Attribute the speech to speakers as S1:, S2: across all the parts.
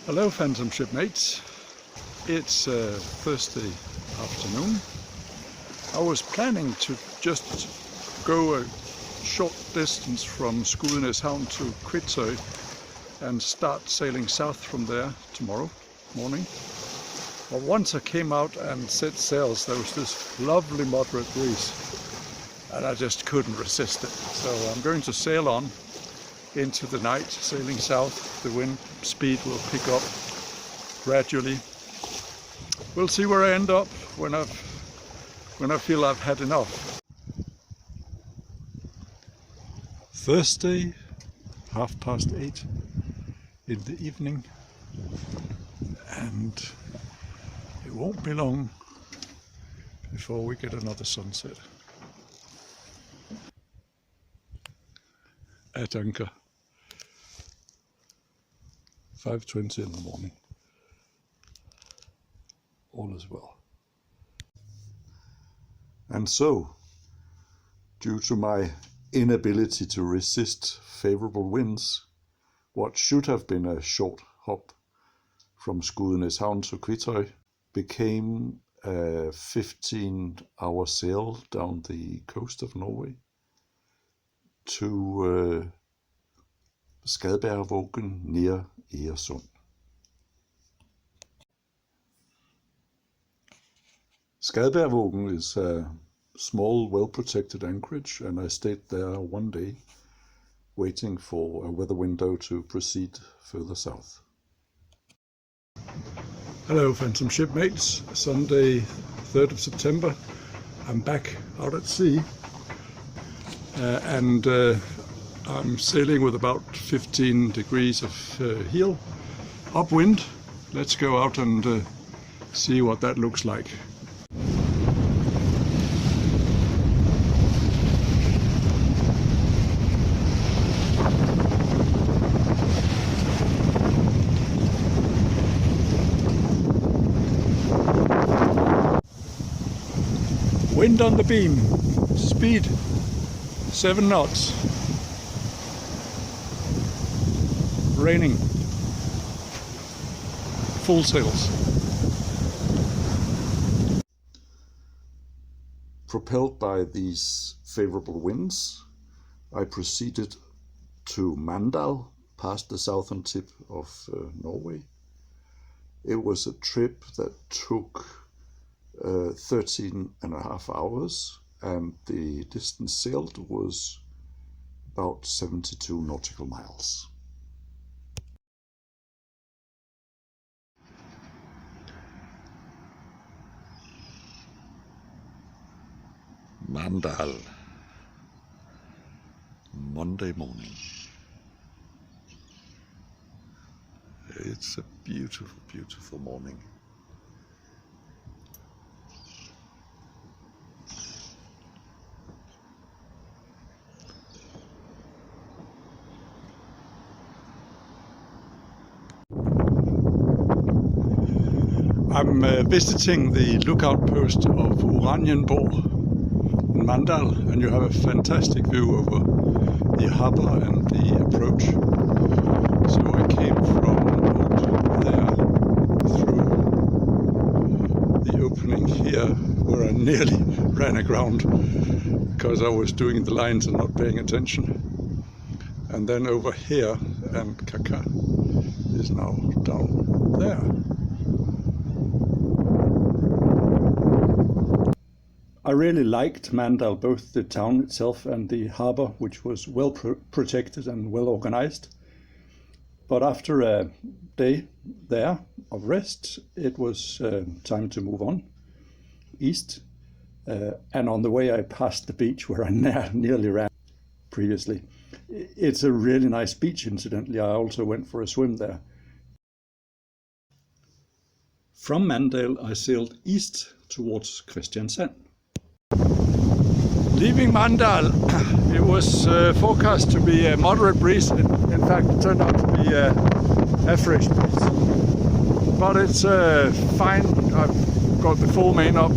S1: Hello Phantom shipmates, it's Thursday afternoon. I was planning to just go a short distance from Skudeneshavn to Risøya and start sailing south from there tomorrow morning. But once I came out and set sails, there was this lovely moderate breeze and I just couldn't resist it. So I'm going to sail on into the night, sailing south. The wind speed will pick up gradually. We'll see where I end up when I feel I've had enough. Thursday, 8:30 in the evening, and it won't be long before we get another sunset. At anchor, 5:20 in the morning. All is well. And so, due to my inability to resist favorable winds, what should have been a short hop from Skudeneshavn to Risøya became a 15-hour sail down the coast of Norway to Skadbergvågen near Risøya. Skadbergvågen is a small, well-protected anchorage, and I stayed there one day waiting for a weather window to proceed further south. Hello Phantom shipmates, Sunday 3rd of September. I'm back out at sea and I'm sailing with about 15 degrees of heel, upwind. Let's go out and see what that looks like. Wind on the beam, speed 7 knots, raining, full sails. Propelled by these favorable winds, I proceeded to Mandal, past the southern tip of Norway. It was a trip that took 13.5 hours, and the distance sailed was about 72 nautical miles. Mandal, Monday morning. It's a beautiful, beautiful morning. I'm visiting the lookout post of Arendal in Mandal, and you have a fantastic view over the harbour and the approach. So I came from out there through the opening here, where I nearly ran aground because I was doing the lines and not paying attention. And then over here, and Kaka is now down there. I really liked Mandal, both the town itself and the harbour, which was well protected and well organized. But after a day there of rest, it was time to move on east. And on the way I passed the beach where I nearly ran previously. It's a really nice beach, incidentally. I also went for a swim there. From Mandal I sailed east towards Kristiansand. Leaving Mandal, it was forecast to be a moderate breeze. In fact, it turned out to be a fresh breeze. But it's fine. I've got the full main up,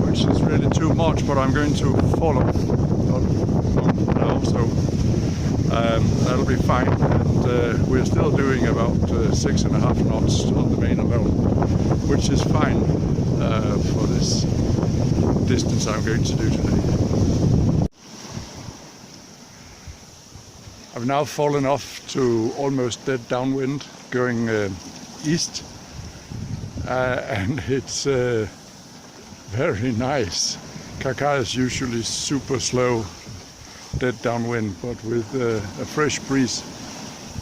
S1: which is really too much, but I'm going to follow now. So That'll be fine, and we're still doing about 6.5 knots on the main alone, which is fine for this distance I'm going to do today. I've now fallen off to almost dead downwind going east, and it's very nice. Kaka is usually super slow, dead downwind, but with a fresh breeze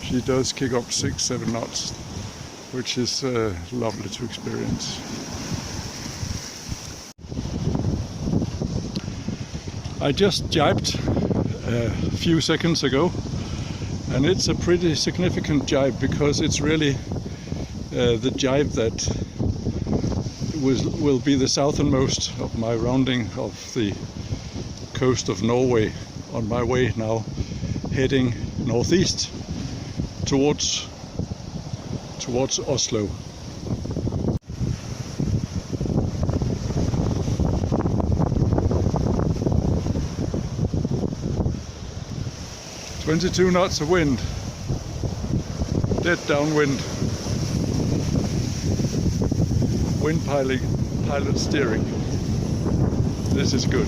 S1: she does kick up 6-7 knots, which is lovely to experience. I just jibed a few seconds ago, and it's a pretty significant jibe because it's really the jibe that will be the southernmost of my rounding of the coast of Norway on my way now heading northeast towards Oslo. "22 knots of wind, dead downwind, wind pilot steering. This is good."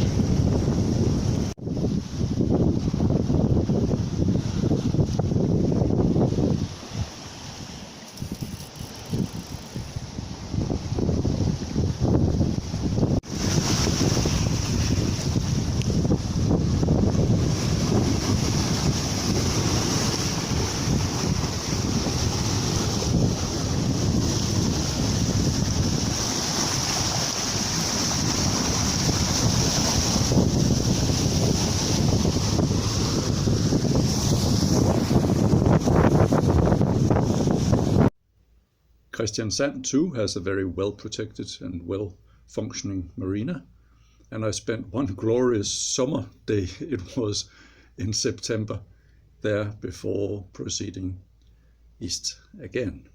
S1: Kristiansand too has a very well protected and well functioning marina, and I spent one glorious summer day, it was in September, there before proceeding east again.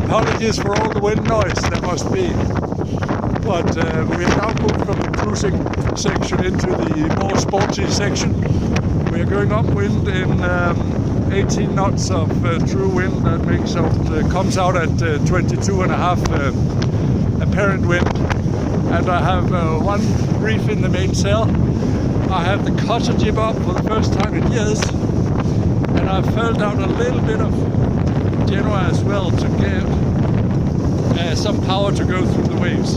S1: Apologies for all the wind noise there must be, but we have now moved from the cruising section into the more sporty section. We are going upwind in 18 knots of true wind. That comes out at 22.5 apparent wind, and I have one reef in the mainsail. I have the cutter jib up for the first time in years, and I've furled out a little bit of Genoa as well to get some power to go through the waves.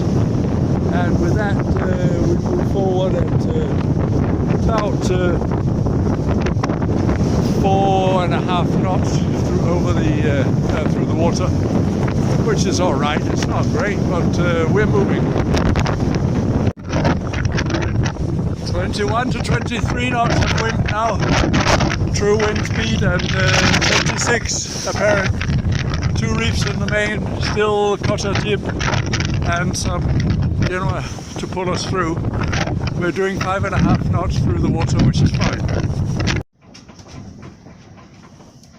S1: And with that we move forward at about 4.5 knots through the water, which is all right. It's not great, but we're moving. 21 to 23 knots of wind now, true wind speed, and 26 apparent. 2 reefs in the main, still cutter jib, and some Genoa to pull us through. We're doing 5.5 knots through the water, which is fine.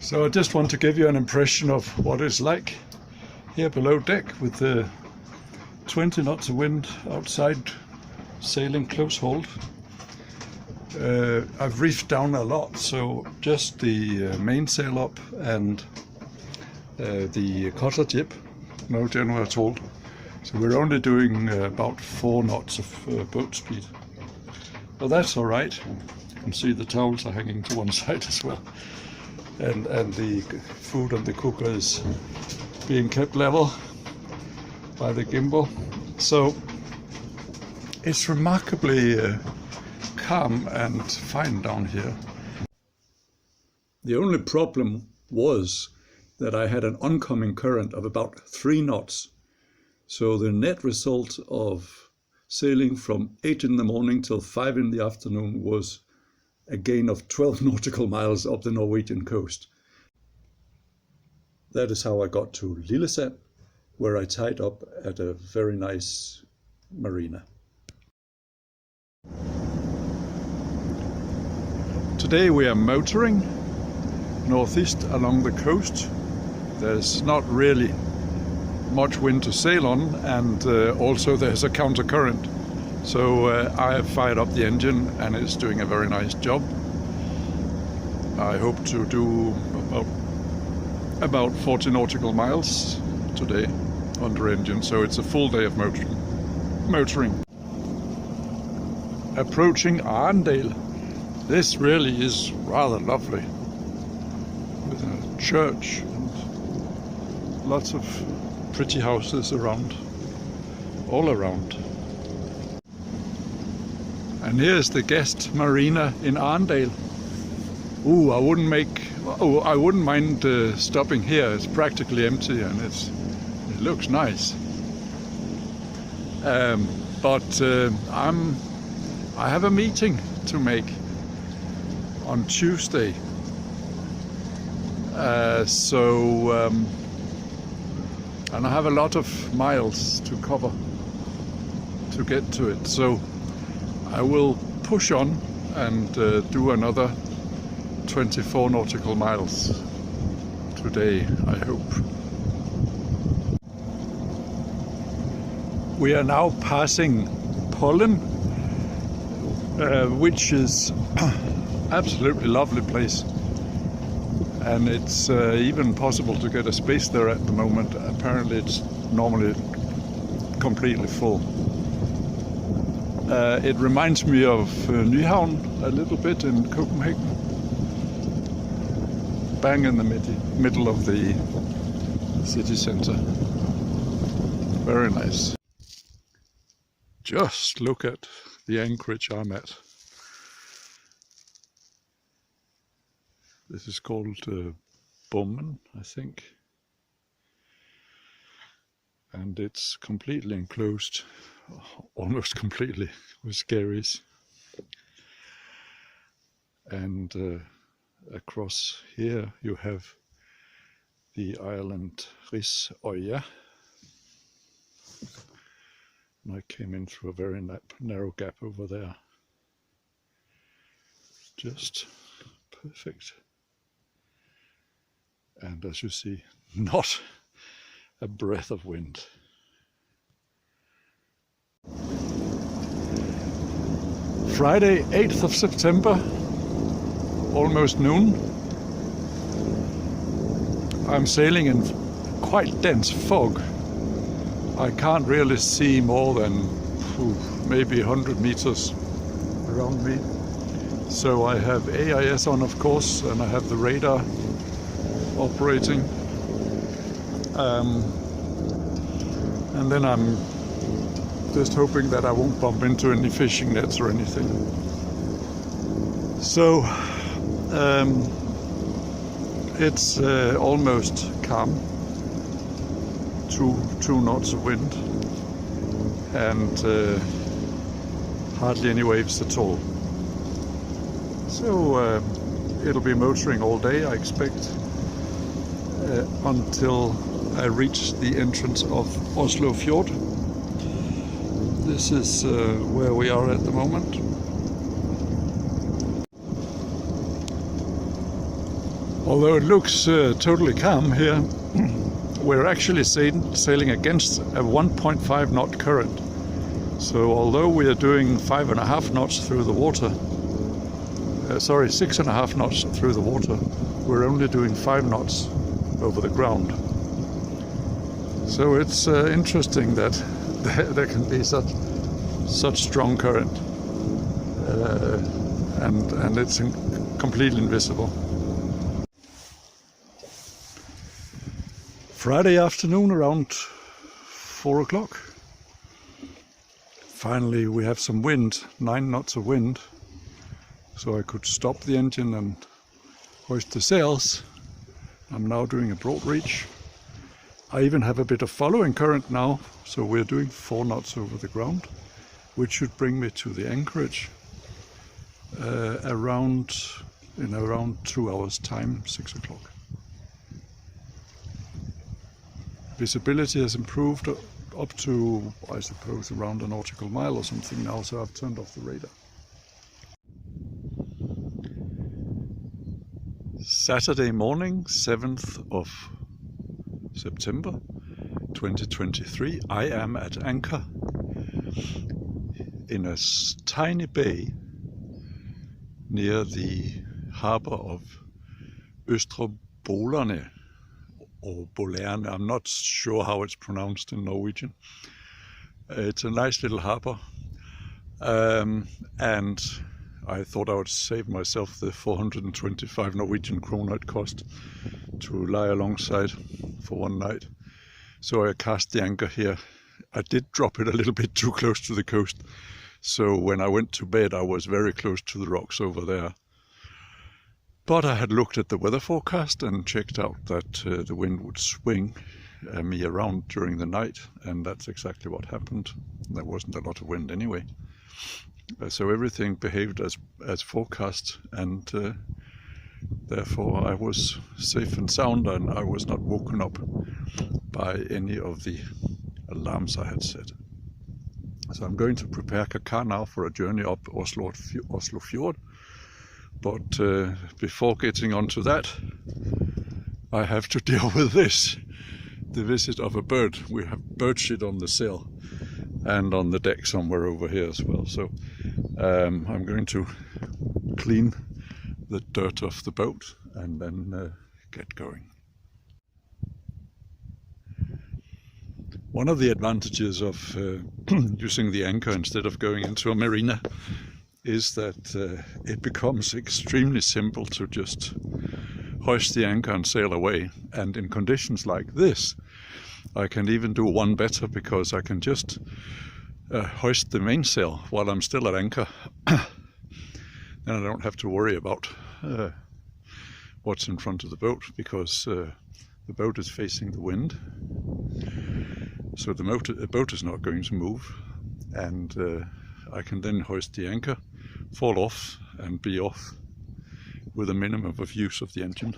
S1: So I just want to give you an impression of what it's like here below deck with the 20 knots of wind outside, sailing close hauled. I've reefed down a lot, so just the mainsail up and the cutter jib, no Genoa at all. So we're only doing about 4 knots of boat speed. Well, that's all right. You can see the towels are hanging to one side as well. And the food on the cooker is being kept level by the gimbal. So it's remarkably calm and fine down here. The only problem was that I had an oncoming current of about 3 knots. So the net result of sailing from 8 in the morning till 5 in the afternoon was a gain of 12 nautical miles up the Norwegian coast. That is how I got to Lillesand, where I tied up at a very nice marina. Today we are motoring northeast along the coast. There's not really much wind to sail on, and also there's a counter current So I have fired up the engine and it's doing a very nice job. I hope to do about 40 nautical miles today under engine, so it's a full day of motoring. Approaching Arendal. This really is rather lovely, with a church and lots of pretty houses around, all around. And here's the guest marina in Arendal. Ooh, I wouldn't mind stopping here. It's practically empty and it looks nice. But I have a meeting to make on Tuesday. And I have a lot of miles to cover to get to it. So I will push on and do another 24 nautical miles today, I hope. We are now passing Pollen, which is absolutely lovely place. And it's even possible to get a space there at the moment. Apparently it's normally completely full. It reminds me of Nyhavn a little bit in Copenhagen. Bang in the middle of the city center. Very nice. Just look at the anchorage I'm at. This is called Bommen, I think. And it's completely enclosed, almost completely, with skerries. And across here you have the island Risøya. And I came in through a very narrow gap over there. Just perfect. And as you see, not a breath of wind. Friday, 8th of September, almost noon. I'm sailing in quite dense fog. I can't really see more than maybe 100 meters around me. So I have AIS on, of course, and I have the radar operating. And then I'm just hoping that I won't bump into any fishing nets or anything. So it's almost calm. Two knots of wind and hardly any waves at all. So it'll be motoring all day, I expect, until I reach the entrance of Oslo Fjord. This is where we are at the moment. Although it looks totally calm here, we're actually sailing against a 1.5 knot current. So although we are doing 5.5 knots through the water, 6.5 knots through the water, we're only doing 5 knots over the ground. So it's interesting that there can be such strong current, and it's completely invisible. Friday afternoon around 4 o'clock. Finally we have some wind, 9 knots of wind, so I could stop the engine and hoist the sails. I'm now doing a broad reach. I even have a bit of following current now, so we're doing 4 knots over the ground, which should bring me to the anchorage in around 2 hours time, 6 o'clock. Visibility has improved up to, I suppose, around a nautical mile or something now, so I've turned off the radar. Saturday morning, 7th of September 2023. I am at anchor in a tiny bay near the harbor of Østre Bolærne or Bolærne. I'm not sure how it's pronounced in Norwegian. It's a nice little harbor, and I thought I would save myself the 425 Norwegian kroner it cost to lie alongside for one night. So I cast the anchor here. I did drop it a little bit too close to the coast, so when I went to bed I was very close to the rocks over there. But I had looked at the weather forecast and checked out that the wind would swing me around during the night, and that's exactly what happened. There wasn't a lot of wind anyway. So everything behaved as forecast, and therefore I was safe and sound, and I was not woken up by any of the alarms I had set. So I'm going to prepare Kaka now for a journey up Oslo Fjord. But before getting onto that, I have to deal with this, the visit of a bird. We have bird shit on the sail and on the deck somewhere over here as well. So I'm going to clean the dirt off the boat and then get going. One of the advantages of using the anchor instead of going into a marina is that it becomes extremely simple to just hoist the anchor and sail away. And in conditions like this, I can even do one better, because I can just hoist the mainsail while I'm still at anchor. Then I don't have to worry about what's in front of the boat, because the boat is facing the wind. So the boat is not going to move, and I can then hoist the anchor, fall off and be off with a minimum of use of the engine.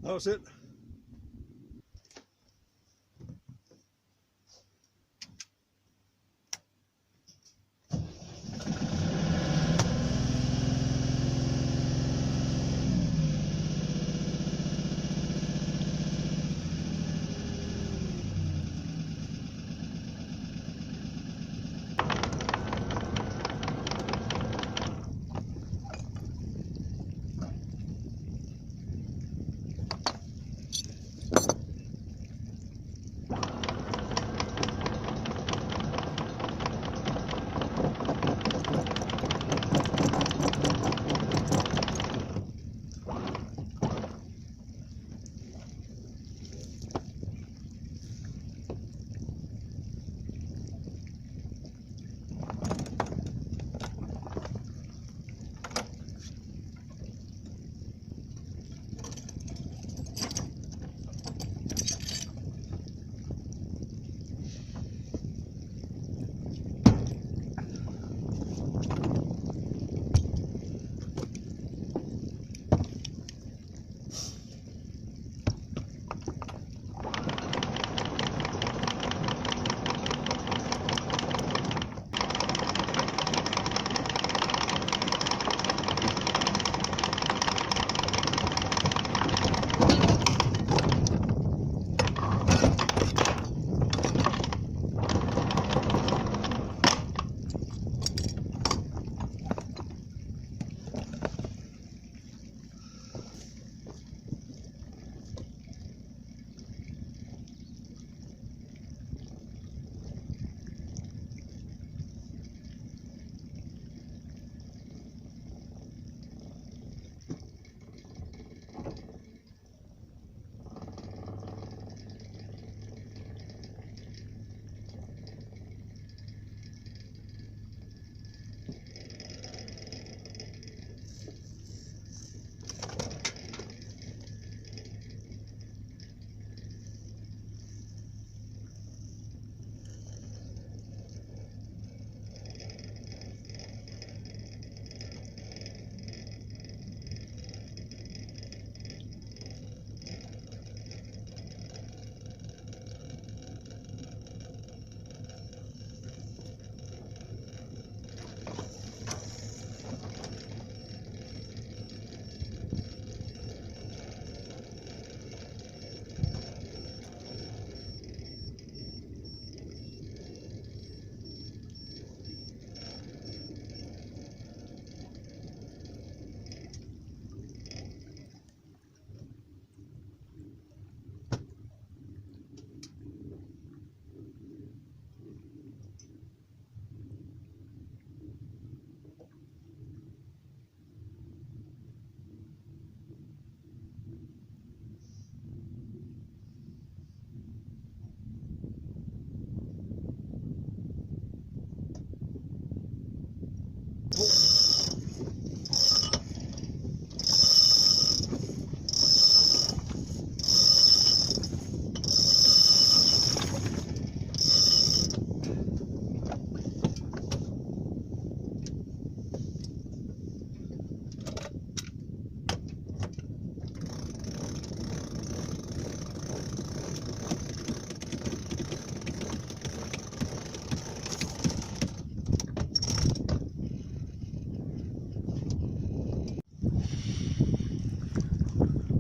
S1: That was it.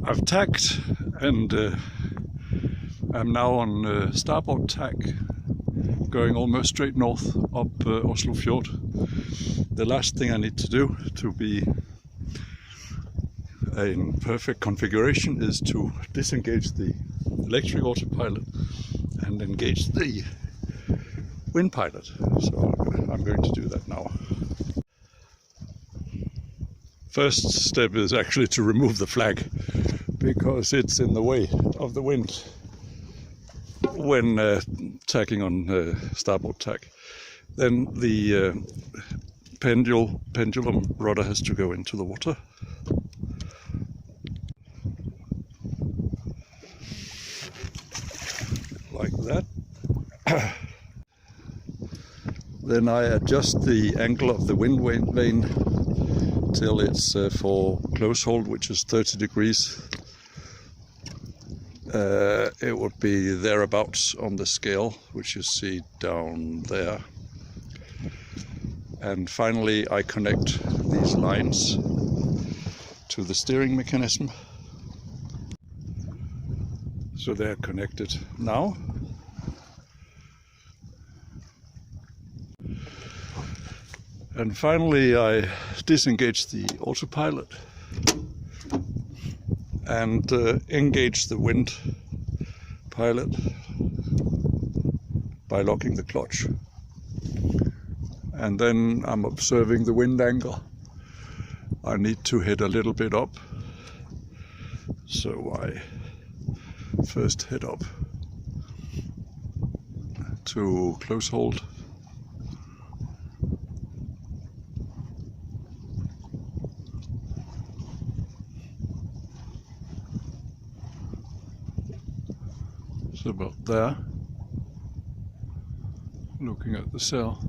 S1: I've tacked and I'm now on starboard tack, going almost straight north up Oslo Fjord. The last thing I need to do to be in perfect configuration is to disengage the electric autopilot and engage the wind pilot. So I'm going to do that now. First step is actually to remove the flag, because it's in the way of the wind when tacking on starboard tack. Then the pendulum rudder has to go into the water. Like that. Then I adjust the angle of the wind vane till it's for close hold, which is 30 degrees. It would be thereabouts on the scale, which you see down there. And finally I connect these lines to the steering mechanism. So they're connected now. And finally I disengage the autopilot and engage the wind pilot by locking the clutch. And then I'm observing the wind angle. I need to hit a little bit up, so I first hit up to close hold. So about there, looking at the sail.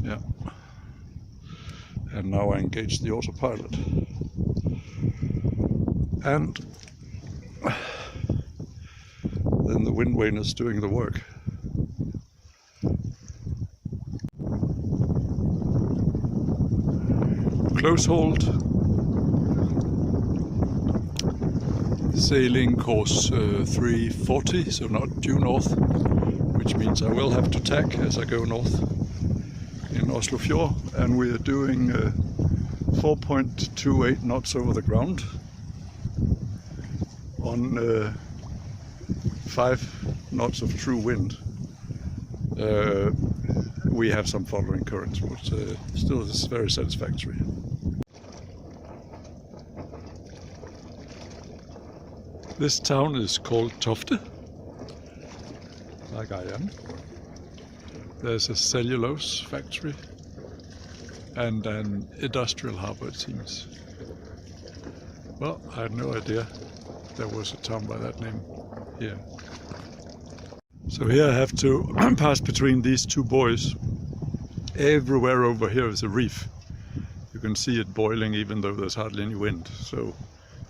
S1: Yeah. And now I engage the autopilot. And then the wind vane is doing the work. Close hold. Sailing course 340, so not due north, which means I will have to tack as I go north in Oslo fjord, and we are doing 4.28 knots over the ground on 5 knots of true wind. We have some following currents, but still it's very satisfactory. This town is called Tofte, like I am. There's a cellulose factory and an industrial harbour, it seems. Well, I had no idea there was a town by that name here. So here I have to pass between these two buoys. Everywhere over here is a reef. You can see it boiling even though there's hardly any wind. So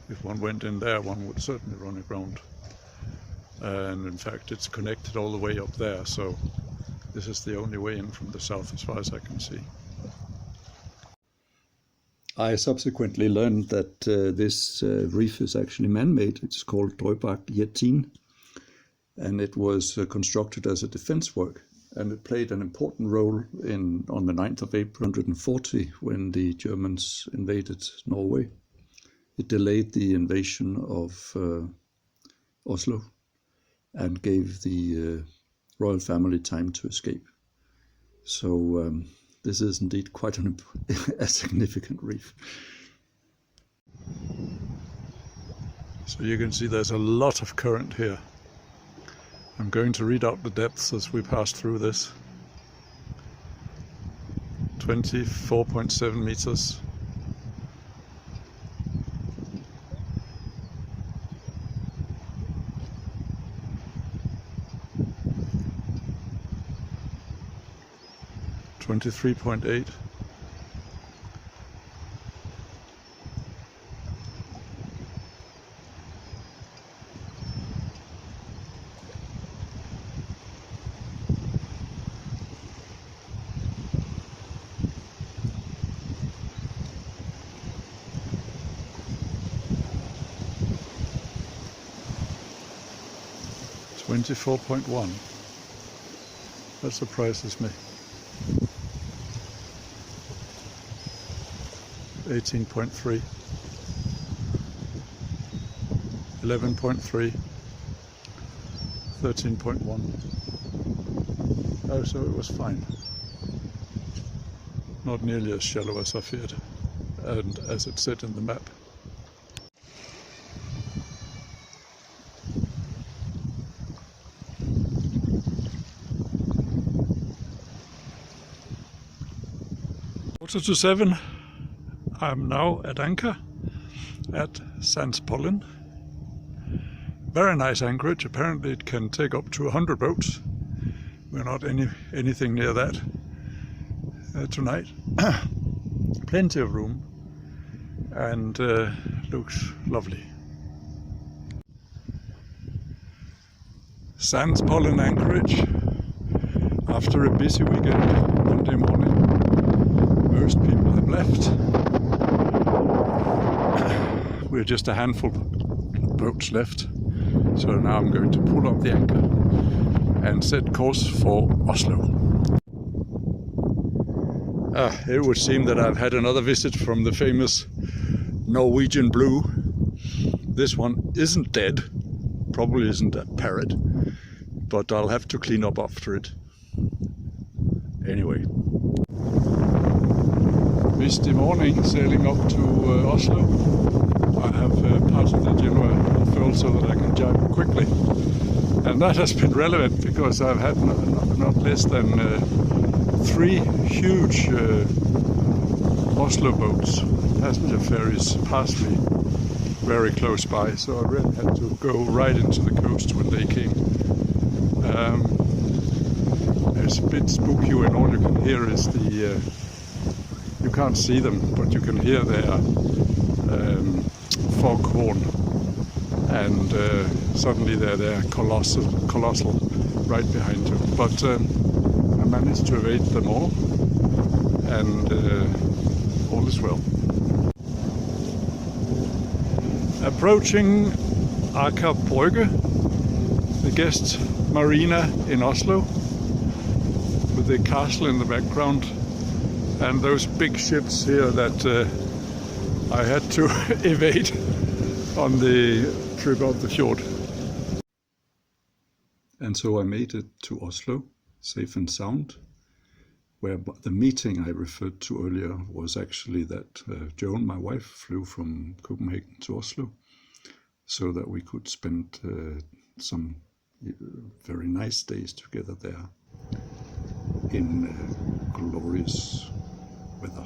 S1: if one went in there, one would certainly run aground. And in fact, it's connected all the way up there. So this is the only way in from the south as far as I can see. I subsequently learned that this reef is actually man-made. It's called Drøbak Jettin, and it was constructed as a defense work, and it played an important role on the 9th of April 1940 when the Germans invaded Norway. It delayed the invasion of Oslo and gave the royal family time to escape. So this is indeed quite a significant reef. So you can see there's a lot of current here. I'm going to read out the depths as we pass through this. 24.7 meters. $23.8. $24.1. That surprises me. 18.3, 11.3, 13.1. Oh, so it was fine. Not nearly as shallow as I feared, and as it said in the map. Quarter to 7. I'm now at anchor at Sandspollen. Very nice anchorage. Apparently it can take up to 100 boats. We're not anything near that tonight. Plenty of room, and looks lovely. Sandspollen anchorage after a busy weekend Monday morning. Most people have left. We're just a handful of boats left, so now I'm going to pull up the anchor and set course for Oslo. It would seem that I've had another visit from the famous Norwegian blue. This one isn't dead, probably isn't a parrot, but I'll have to clean up after it. Anyway. Misty morning, sailing up to Oslo. I have part of the Genoa filled so that I can jump quickly, and that has been relevant because I've had not less than 3 huge Oslo boats, passenger ferries, pass me very close by, so I really had to go right into the coast when they came. It's a bit spooky when all you can hear is the You can't see them, but you can hear their foghorn, and suddenly they're colossal right behind you. But I managed to evade them all, and all is well. Approaching Aker Brygge, the guest marina in Oslo, with the castle in the background, and those big ships here that I had to evade on the trip up the fjord. And so I made it to Oslo, safe and sound, where the meeting I referred to earlier was actually that Joan, my wife, flew from Copenhagen to Oslo so that we could spend some very nice days together there in glorious weather.